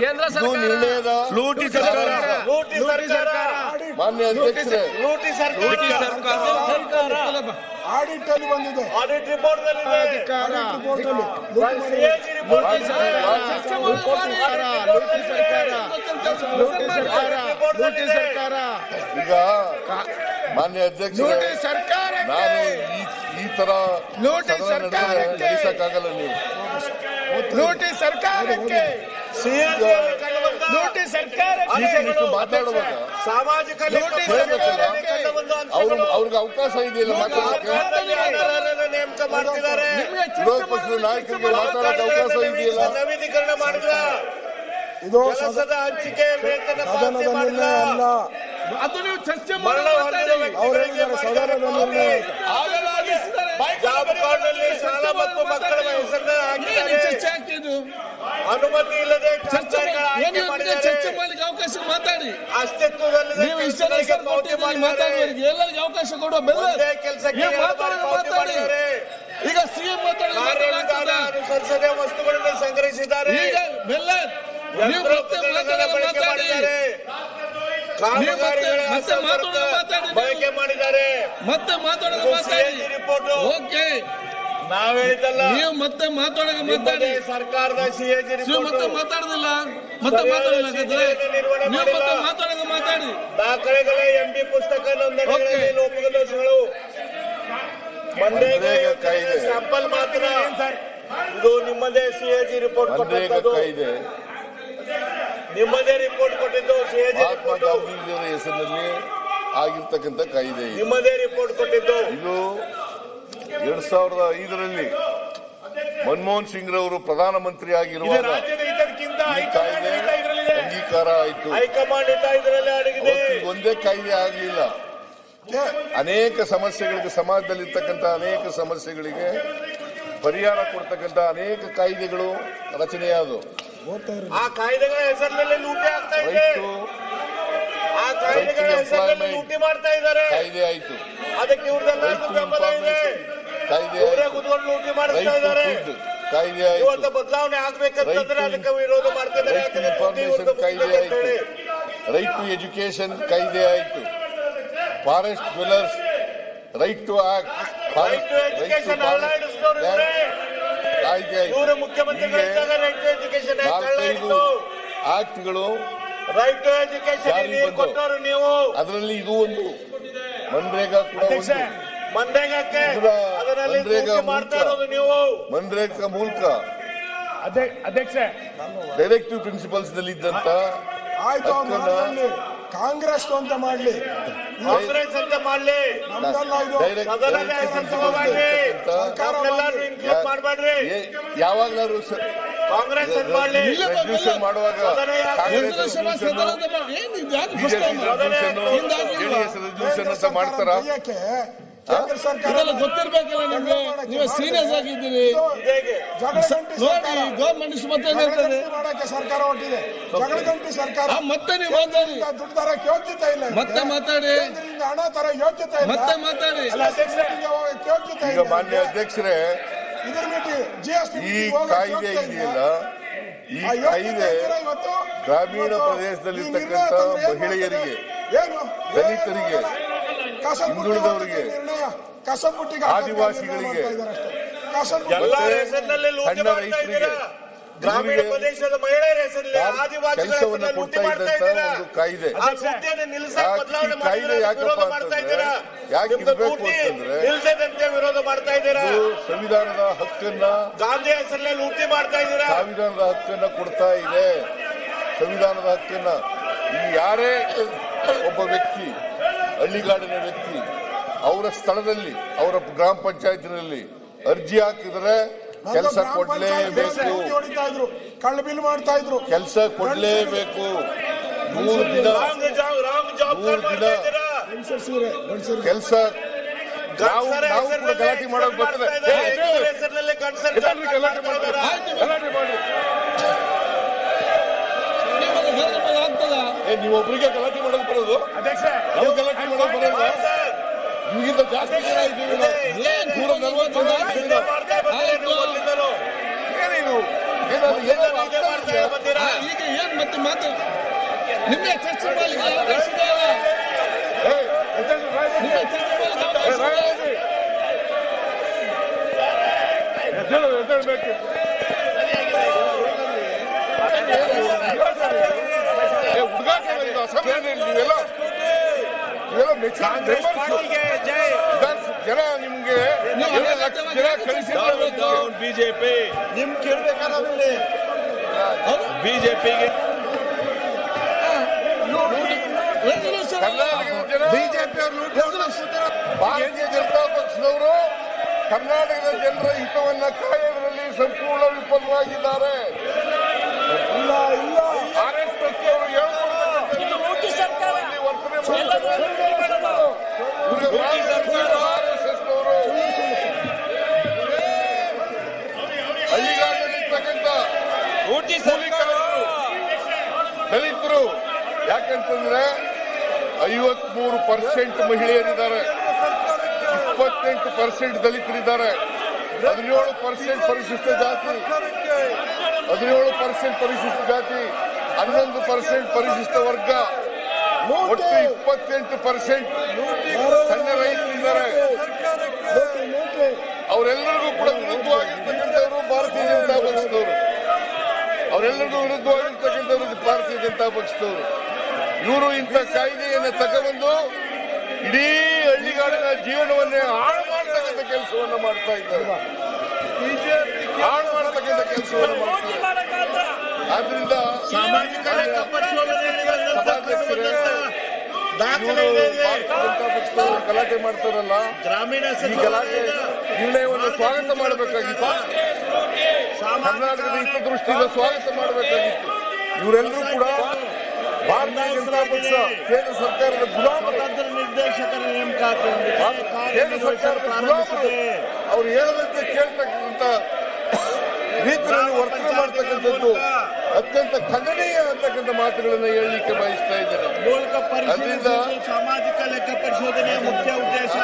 ಕೇಂದ್ರ ಸರ್ಕಾರ ಲೂಟಿ ಸರ್ಕಾರ ಮಾನ್ಯ ಅಧ್ಯಕ್ಷರೇ, ಲೂಟಿ ಸರ್ಕಾರ ಆಡಿಟ್ ಅಲ್ಲಿ ಬಂದಿದೆ, ಆಡಿಟ್ ರಿಪೋರ್ಟ್ ಈಗ ಮಾನ್ಯ ಅಧ್ಯಕ್ಷರೇ, ನಾನು ಈ ತರ ನಡೆಸಕ್ಕಾಗಲ್ಲ. ನೀವು ನೋಟಿಸ್ ಸರ್ಕಾರಕ್ಕೆ ನೋಟಿಸ್ ಸರ್ಕಾರಕ್ಕೆ ಮಾತಾಡುವಾಗ ಸಾಮಾಜಿಕ ಅವ್ರಿಗೆ ಅವಕಾಶ ಇದೆಯಲ್ಲ ಮಾತಾಡೋಕೆ. ನೇಮಕ ಮಾಡ್ತಿದ್ದಾರೆ, ವಿರೋಧ ಪಕ್ಷದ ನಾಯಕರಿಗೆ ಮಾತಾಡೋಕೆ ಅವಕಾಶ ಇದೆಯಲ್ಲ. ನವೀಕರಣ ಮಾಡಿಲ್ಲ, ಇದು ಕೆಲಸದ ಹಂಚಿಕೆ ವೇತನ ಪಾವತಿ ಸದನದ ಮಾಡಿಲ್ಲ, ನಿರ್ಣಯ ಅಲ್ಲ. ಅದು ನೀವು ಚರ್ಚೆ ಜಾಬ್ ಕಾರ್ಡ್ನಲ್ಲಿ ಶಾಲಾ ಮತ್ತು ಮಕ್ಕಳ ಹೆಸರನ್ನ ಹಾಕಿದ್ದಾರೆ. ಅನುಮತಿ ಇಲ್ಲದೆ ಚರ್ಚೆ ಮಾಡಲಿಕ್ಕೆ ಅವಕಾಶ ಮಾತಾಡಿ. ಅಸ್ತಿತ್ವದಲ್ಲಿದೆ ಎಲ್ಲರಿಗೂ ಅವಕಾಶ ಕೊಡುವ ಬೆಲ್ಲ ಕೆಲಸಕ್ಕೆ ಮಾತಾಡಿ. ಈಗ ಸಿಎಂ ಅನುಸರಿಸದೆ ವಸ್ತುಗಳನ್ನು ಸಂಗ್ರಹಿಸಿದ್ದಾರೆ, ಈಗ ಬೆಲ್ಲ ಬಳಕೆ ಮಾಡಿದ್ದಾರೆ. ಮತ್ತೆ ಮಾತಾಡೋದು ಮಾತಾಡಿ. ಓಕೆ, ನಾವ್ ಹೇಳಿದ್ದಲ್ಲ, ನೀವು ಮತ್ತೆ ಮಾತಾಡೋದು ಮಾತಾಡಿ. ಸರ್ಕಾರದ ಸಿಎಜಿ ಮತ್ತೆ ಮಾತಾಡುದಿಲ್ಲ, ಮತ್ತೆ ಮಾತಾಡಲ್ಲ, ನೀವು ಮತ್ತೆ ಮಾತಾಡೋದು ಮಾತಾಡಿ. ದಾಖಲೆಗಳೇ ಎಂಬಿ ಪುಸ್ತಕ ನೋಂದಣಿಗಳಲ್ಲಿ ಲೋಪದೋಷಗಳು, ಮನ್ರೇಗಾ ಸ್ಯಾಂಪಲ್ ಮಾತ್ರ. ಇದು ನಿಮ್ಮದೇ ಸಿಎಜಿ ರಿಪೋರ್ಟ್ ಕೊಟ್ಟದ್ದು, ನಿಮ್ಮದೇ ರಿಪೋರ್ಟ್ ಕೊಟ್ಟಿದ್ದು ಸಿಎಜಿ ಮಹಾತ್ಮ ಗಾಂಧೀಜಿಯವರ ಹೆಸರಿನಲ್ಲಿ ಆಗಿರ್ತಕ್ಕಂಥ ಕಾಯ್ದೆ. ನಿಮ್ಮದೇ ರಿಪೋರ್ಟ್ ಕೊಟ್ಟಿದ್ದು. ಇದು 2005ರಲ್ಲಿ ಮನಮೋಹನ್ ಸಿಂಗ್ ರವರು ಪ್ರಧಾನಮಂತ್ರಿ ಆಗಿರುವಾಗ ಈ ಕಾಯ್ದೆ ಅಂಗೀಕಾರ ಆಯಿತು. ಹೈಕಮಾಂಡ್ ಇದರಲ್ಲಿ ಅಡಗಿದೆ. ಒಂದೇ ಕಾಯ್ದೆ ಆಗಲಿಲ್ಲ, ಅನೇಕ ಸಮಸ್ಯೆಗಳಿಗೆ, ಸಮಾಜದಲ್ಲಿರ್ತಕ್ಕಂಥ ಅನೇಕ ಸಮಸ್ಯೆಗಳಿಗೆ ಪರಿಹಾರ ಕೊಡ್ತಕ್ಕಂಥ ಅನೇಕ ಕಾಯ್ದೆಗಳು ರಚನೆಯಾದವು. ಆ ಕಾಯ್ದೆಗಳ ಹೆಸರಿನಲ್ಲಿ ಲೂಟಿ ಆಗ್ತಾ ಇದೆ, ಆ ಕಾಯ್ದೆಗಳ ಹೆಸರಿನಲ್ಲಿ ಲೂಟಿ ಮಾಡ್ತಾ ಇದ್ದಾರೆ. ಕಾಯ್ದೆ ಆಯ್ತು, ಅದಕ್ಕೆ ಇವ್ರದೆಲ್ಲ ಬೆಂಬಲ ಇದೆ. ಕಾಯ್ದೆ ಕೂತ್ಕೊಂಡು ಲೂಟಿ ಮಾಡ್ತಾ ಇದ್ದಾರೆ. ಕಾಯ್ದೆ ಇವತ್ತು ಬದಲಾವಣೆ ಆಗ್ಬೇಕಂತಂದ್ರೆ ಅದಕ್ಕೆ ವಿರೋಧ ಮಾಡ್ತಿದ್ದಾರೆ. ಇನ್ಫಾರ್ಮೇಶನ್ ಕಾಯ್ದೆ ಆಯ್ತು, ರೈಟ್ ಟು ಎಜುಕೇಶನ್ ಕಾಯ್ದೆ ಆಯ್ತು, forest dwellers right to act, right to education ಕಾಯ್ದೆ ಇವರು ಮುಖ್ಯಮಂತ್ರಿಗಳಿದ್ದಾಗ ರೈಟ್ ಟು ಎಜುಕೇಶನ್ ಆಕ್ಟ್ಗಳು ರೈಟ್ ಟು ಎಜುಕೇಶನ್ ಕೊಟ್ಟವರು ನೀವು. ಅದರಲ್ಲಿ ಇದು ಒಂದು, ಮನ್ರೇಗಾ ಕೂಡ ಒಂದು. ಮನ್ರೇಗಾಕ್ಕೆ ಅದರಲ್ಲಿ ಮಾಡ್ತಾ ಇರೋದು ನೀವು. ಮನ್ರೇಗಾ ಮೂಲಕ ಅಧ್ಯಕ್ಷ ಡೈರೆಕ್ಟಿವ್ ಪ್ರಿನ್ಸಿಪಲ್ಸ್ ನಲ್ಲಿ ಇದ್ದಂತ ಕಾಂಗ್ರೆಸ್ ಅಂತ ಮಾಡ್ಲಿ, ಕಾಂಗ್ರೆಸ್ ಅಂತ ಮಾಡ್ಲಿ, ಮಾಡ್ಬೇಡ್ರಿ. ಯಾವಾಗ್ಲಾದ್ರು ಕಾಂಗ್ರೆಸ್ ಅಂತ ಮಾಡ್ಲಿ, ರೆಸಲ್ಯೂಷನ್ ಮಾಡುವಾಗ ರೆಸಲ್ಯೂಷನ್ ಅಂತ ಮಾಡ್ತಾರ. ಕೇಂದ್ರ ಸರ್ಕಾರ ಗೊತ್ತಿರ್ಬೇಕಲ್ಲ ನಿಮ್ಗೆ, ನೀವು ಸೀರಿಯಸ್ ಆಗಿದ್ದೀರಿ. ನೋಡಿ ಗವರ್ಮೆಂಟ್ ಮತ್ತೆ ಮಾಡಕ್ಕೆ ಸರ್ಕಾರ ಹೊಟ್ಟಿದೆ, ಜಗಳಗಂಟಿ ಸರ್ಕಾರ. ಮತ್ತೆ ನೀವು ಮಾತಾಡಿ, ದುಡ್ಡು ತರಕ್ಕೆ ಯೋಗ್ಯತೆ ಇಲ್ಲ, ಮತ್ತೆ ಮಾತಾಡಿ, ಹಣ ತರ ಯೋಗ್ಯತೆ ಇಲ್ಲ, ಮತ್ತೆ ಮಾತಾಡಿ. ಯೋಗ್ಯತೆ ಈಗ ಮಾನ್ಯ ಅಧ್ಯಕ್ಷರೇ, ಇದ್ರ ಬಿಟ್ಟು ಜಿಎಸ್ಟಿ ಈ ಕಾಯ್ದೆ ಇದೆಯಲ್ಲ, ಈ ಕಾಯ್ದೆ ಗ್ರಾಮೀಣ ಪ್ರದೇಶದಲ್ಲಿರ್ತಕ್ಕಂಥ ಮಹಿಳೆಯರಿಗೆ, ದಲಿತರಿಗೆ, ಹಿಂದುಳಿದವರಿಗೆ, ಆದಿವಾಸಿಗಳಿಗೆ, ಎಲ್ಲ ಹೆಸರಿನಲ್ಲಿ ಲೂಟಿ ಮಾಡ್ತಾ ಇದ್ದೀರಾ. ಗ್ರಾಮೀಣ ಪ್ರದೇಶದ ಮಹಿಳೆಯರ ಹೆಸರಲ್ಲಿ ಆದಿವಾಸಿಗಳ ಕೆಲಸವನ್ನ ಕೊಡ್ತಾ ಇದ್ದಂತ ಒಂದು ಕಾಯ್ದೆ. ಕಾಯ್ದೆ ಯಾಕಪ್ಪ ಅಂತಂದ್ರೆ, ಯಾಕೆ ಇರಬೇಕು ಅಂತಂದ್ರೆ, ವಿರೋಧ ಮಾಡ್ತಾ ಇದ್ದೀರಾ. ಸಂವಿಧಾನದ ಹಕ್ಕನ್ನ, ಗಾಂಧಿ ಹೆಸರಲ್ಲಿ ಲೂಟಿ ಮಾಡ್ತಾ ಇದ್ದೀರಾ. ಸಂವಿಧಾನದ ಹಕ್ಕನ್ನ ಕೊಡ್ತಾ ಇದೆ. ಸಂವಿಧಾನದ ಹಕ್ಕನ್ನ ಈ ಯಾರೇ ಒಬ್ಬ ವ್ಯಕ್ತಿ, ಹಳ್ಳಿಗಾಡಿನ ವ್ಯಕ್ತಿ, ಅವರ ಸ್ಥಳದಲ್ಲಿ, ಅವರ ಗ್ರಾಮ ಪಂಚಾಯತಿನಲ್ಲಿ ಅರ್ಜಿ ಹಾಕಿದ್ರೆ ಕೆಲಸ ಕೊಡ್ಲೇಬೇಕು, ಕಳ್ಳಬಿಲ್ ಮಾಡ್ತಾ ಇದ್ರು, ಕೆಲಸ ಕೊಡ್ಲೇಬೇಕು. 3 ದಿನ ಕೆಲಸ. ನಾವು ಕೂಡ ಗಲಾಟೆ ಮಾಡೋದು ಬರ್ತದೆ, ಗಲಾಟೆ ಮಾಡಿ. ನೀವೊಬ್ಬರಿಗೆ ಗಲಾಟೆ ಮಾಡೋದು ಬರೋದು, ನಾವು ಗಲಾಟೆ ಮಾಡೋದು ಬರೋದು. ನಿಮಗಿಂತ ಜಾಸ್ತಿ ಜನ ಇದ್ದೀವಿ ನಾವು. 140 ಜನ ಏನಿದು ಹೀಗೆ ಮಾಡ್ತಾ ಬಂದಿರಾ? ಈಗ ಏನ್ ಮತ್ತೆ ಮಾತು ನಿಮಗೆ ಚರ್ಚೆ ಮಾಡಲಿಕ್ಕೆ ಅವಕಾಶ ಇದೆಯಲ್ಲ? ನಿಮಗೆ ಚರ್ಚೆ ಮಾಡಲಿಕ್ಕೆ ಅವಕಾಶ ಇದೆ. ಜನ ನಿಮ್ಗೆ 2 ಲಕ್ಷ ಜನ ಕಳಿಸಿದ್ರು. ಬಿಜೆಪಿ ನಿಮ್ ಕೇಳ್ಬೇಕಲ್ಲ ಬಿಜೆಪಿಗೆ ಕರ್ನಾಟಕದ ಜನ ಬಿಜೆಪಿ ಭಾರತೀಯ ಜನತಾ ಪಕ್ಷದವರು ಕರ್ನಾಟಕದ ಜನರ ಹಿತವನ್ನ ಕಾಯೋದ್ರಲ್ಲಿ ಸಂಪೂರ್ಣ ವಿಫಲವಾಗಿದ್ದಾರೆ. RSS ಅವರು ಹಳ್ಳಿಗಾಡಿರ್ತಕ್ಕಂಥ ದಲಿತರು ಯಾಕಂತಂದ್ರೆ 53% ಮಹಿಳೆಯರಿದ್ದಾರೆ, 28% ದಲಿತರಿದ್ದಾರೆ, 17% ಪರಿಶಿಷ್ಟ ಜಾತಿ, 17% ಪರಿಶಿಷ್ಟ ಜಾತಿ, 11% ಪರಿಶಿಷ್ಟ ವರ್ಗ, ಒಟ್ಟು 28% ಸಣ್ಣ ರೈತರಿದ್ದಾರೆ. ಅವರೆಲ್ಲರಿಗೂ ಕೂಡ ವಿರುದ್ಧವಾಗಿರ್ತಕ್ಕಂಥವ್ರು ಭಾರತೀಯ ಜನತಾ ಪಕ್ಷದವರು. ಅವರೆಲ್ಲರಿಗೂ ವಿರುದ್ಧವಾಗಿರ್ತಕ್ಕಂಥವ್ರು ಭಾರತೀಯ ಜನತಾ ಪಕ್ಷದವರು. ಇವರು ಇಂಥ ಕಾಯ್ದೆಯನ್ನು ತಗೊಂಡು ಇಡೀ ಹಳ್ಳಿಗಾಡಿನ ಜೀವನವನ್ನೇ ಹಾಳು ಮಾಡತಕ್ಕಂಥ ಕೆಲಸವನ್ನು ಮಾಡ್ತಾ ಇದ್ದಾರೆ. ಹಾಳು ಮಾಡತಕ್ಕಂಥ ಕೆಲಸವನ್ನು ಮಾಡ್ತಾರೆ. ಆದ್ರಿಂದ ಸಾಮಾಜಿಕ ಲೆಕ್ಕ ಪರಿಶೋಧನೆಯಲ್ಲಿ ದಾಖಲೆ ಭಾರತೀಯ ಜನತಾ ಪಕ್ಷದವರು ಗಲಾಟೆ ಮಾಡ್ತಾರಲ್ಲ, ಗ್ರಾಮೀಣ ಈ ಗಲಾಟೆ ನಿರ್ಣಯವನ್ನು ಸ್ವಾಗತ ಮಾಡಬೇಕಾಗಿತ್ತು. ಕರ್ನಾಟಕದ ಹಿತದೃಷ್ಟಿಯಿಂದ ಸ್ವಾಗತ ಮಾಡಬೇಕಾಗಿತ್ತು. ಇವರೆಲ್ಲರೂ ಕೂಡ ಭಾರತೀಯ ಜನತಾ ಪಕ್ಷ ಕೇಂದ್ರ ಸರ್ಕಾರದ ಗುಲಾಮರು. ಸ್ವತಂತ್ರ ನಿರ್ದೇಶಕರ ನೇಮಕಾತಿ ಕೇಂದ್ರ ಸರ್ಕಾರದ ಗುಲಾಮರು. ಅವ್ರು ಹೇಳದಂತೆ ಕೇಳ್ತಕ್ಕಂಥ ರೀತಿಯಲ್ಲಿ ವರ್ತನೆ ಮಾಡ್ತಕ್ಕಂಥದ್ದು ಅತ್ಯಂತ ಖಂಡನೀಯ ಅಂತಕ್ಕಂಥ ಮಾತುಗಳನ್ನು ಹೇಳಲಿಕ್ಕೆ ಬಯಸ್ತಾ ಇದ್ದಾರೆ. ಮೂಲಕ ಅದರಿಂದ ಸಾಮಾಜಿಕ ಲೆಕ್ಕ ಪರಿಶೋಧನೆಯ ಮುಖ್ಯ ಉದ್ದೇಶ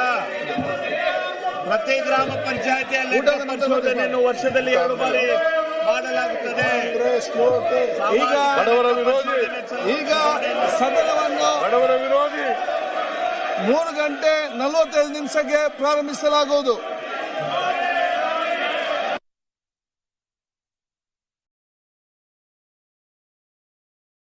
ಪ್ರತಿ ಗ್ರಾಮ ಪಂಚಾಯತಿಯಲ್ಲಿ ಲೆಕ್ಕ ಪರಿಶೋಧನೆಯನ್ನು ವರ್ಷದಲ್ಲಿ 2 ಬಾರಿ ಮಾಡಲಾಗುತ್ತದೆ. ಈಗ ಬಡವರ ವಿರೋಧಿ, ಈಗ ಸದನವನ್ನು ಬಡವರ ವಿರೋಧಿ 3 ಗಂಟೆ 45 ನಿಮಿಷಕ್ಕೆ ಪ್ರಾರಂಭಿಸಲಾಗುವುದು.